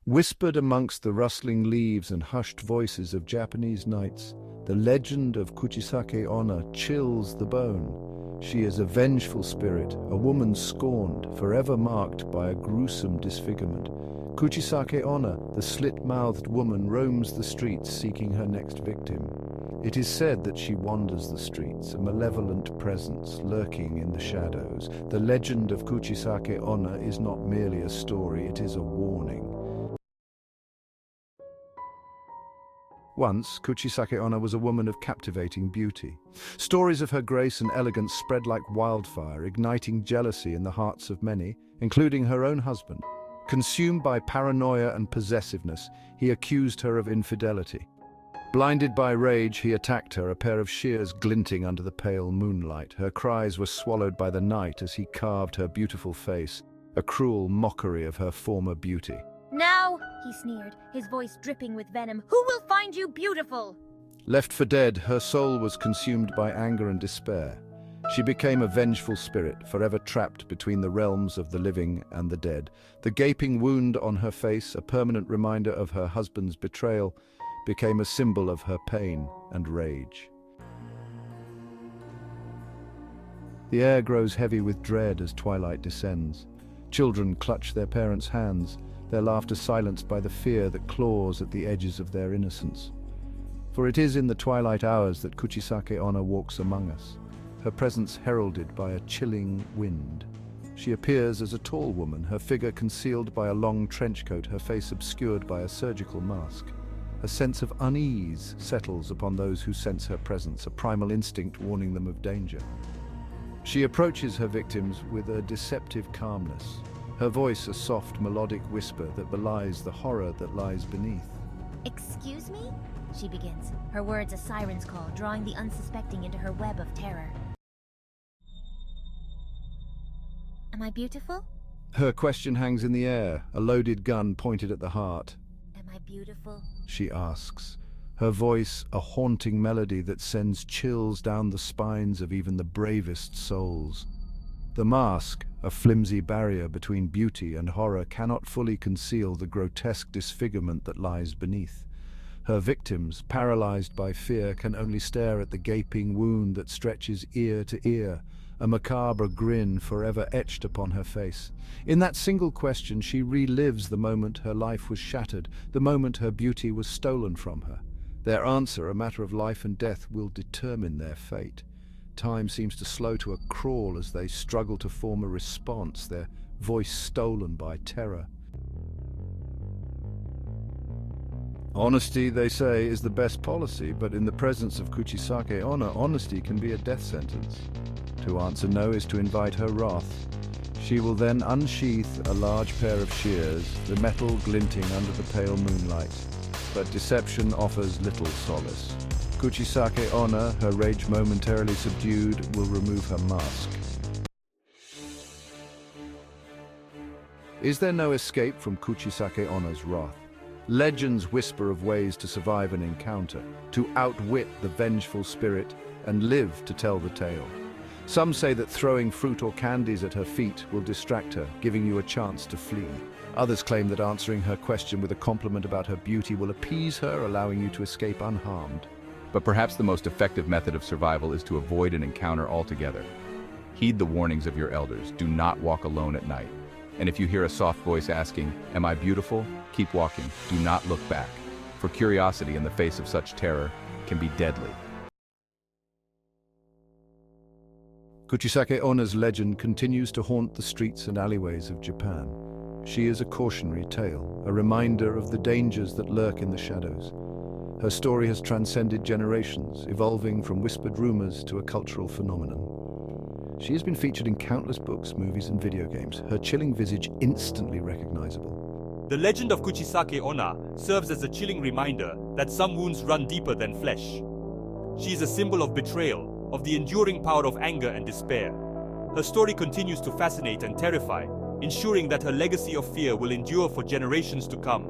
Whispered amongst the rustling leaves and hushed voices of Japanese nights, the legend of Kuchisake-onna chills the bone. She is a vengeful spirit, a woman scorned, forever marked by a gruesome disfigurement. Kuchisake-onna, the slit-mouthed woman, roams the streets seeking her next victim. It is said that she wanders the streets, a malevolent presence lurking in the shadows. The legend of Kuchisake-onna is not merely a story, it is a warning. Once, Kuchisake-onna was a woman of captivating beauty. Stories of her grace and elegance spread like wildfire, igniting jealousy in the hearts of many, including her own husband. Consumed by paranoia and possessiveness, he accused her of infidelity. Blinded by rage, he attacked her, a pair of shears glinting under the pale moonlight. Her cries were swallowed by the night as he carved her beautiful face, a cruel mockery of her former beauty. "Now," he sneered, his voice dripping with venom, "who will find you beautiful?" Left for dead, her soul was consumed by anger and despair. She became a vengeful spirit, forever trapped between the realms of the living and the dead. The gaping wound on her face, a permanent reminder of her husband's betrayal, became a symbol of her pain and rage. The air grows heavy with dread as twilight descends. Children clutch their parents' hands, their laughter silenced by the fear that claws at the edges of their innocence. For it is in the twilight hours that Kuchisake-onna walks among us, her presence heralded by a chilling wind. She appears as a tall woman, her figure concealed by a long trench coat, her face obscured by a surgical mask. A sense of unease settles upon those who sense her presence, a primal instinct warning them of danger. She approaches her victims with a deceptive calmness, her voice a soft, melodic whisper that belies the horror that lies beneath. "Excuse me?" she begins, her words a siren's call, drawing the unsuspecting into her web of terror. "Am I beautiful? Her question hangs in the air, a loaded gun pointed at the heart. Am I beautiful?" she asks, her voice a haunting melody that sends chills down the spines of even the bravest souls. The mask, a flimsy barrier between beauty and horror, cannot fully conceal the grotesque disfigurement that lies beneath. Her victims, paralyzed by fear, can only stare at the gaping wound that stretches ear to ear, a macabre grin forever etched upon her face. In that single question, she relives the moment her life was shattered, the moment her beauty was stolen from her. Their answer, a matter of life and death, will determine their fate. Time seems to slow to a crawl as they struggle to form a response, their voice stolen by terror. Honesty, they say, is the best policy, but in the presence of Kuchisake-onna, honesty can be a death sentence. To answer no is to invite her wrath. She will then unsheath a large pair of shears, the metal glinting under the pale moonlight. But deception offers little solace. Kuchisake-onna, her rage momentarily subdued, will remove her mask. Is there no escape from Kuchisake-onna's wrath? Legends whisper of ways to survive an encounter, to outwit the vengeful spirit, and live to tell the tale. Some say that throwing fruit or candies at her feet will distract her, giving you a chance to flee. Others claim that answering her question with a compliment about her beauty will appease her, allowing you to escape unharmed. But perhaps the most effective method of survival is to avoid an encounter altogether. Heed the warnings of your elders. Do not walk alone at night. And if you hear a soft voice asking, "Am I beautiful?" keep walking. Do not look back, for curiosity in the face of such terror can be deadly. Kuchisake-onna's legend continues to haunt the streets and alleyways of Japan. She is a cautionary tale, a reminder of the dangers that lurk in the shadows. Her story has transcended generations, evolving from whispered rumors to a cultural phenomenon. She has been featured in countless books, movies, and video games, her chilling visage instantly recognizable. The legend of Kuchisake-onna serves as a chilling reminder that some wounds run deeper than flesh. She is a symbol of betrayal, of the enduring power of anger and despair. Her story continues to fascinate and terrify, ensuring that her legacy of fear will endure for generations to come.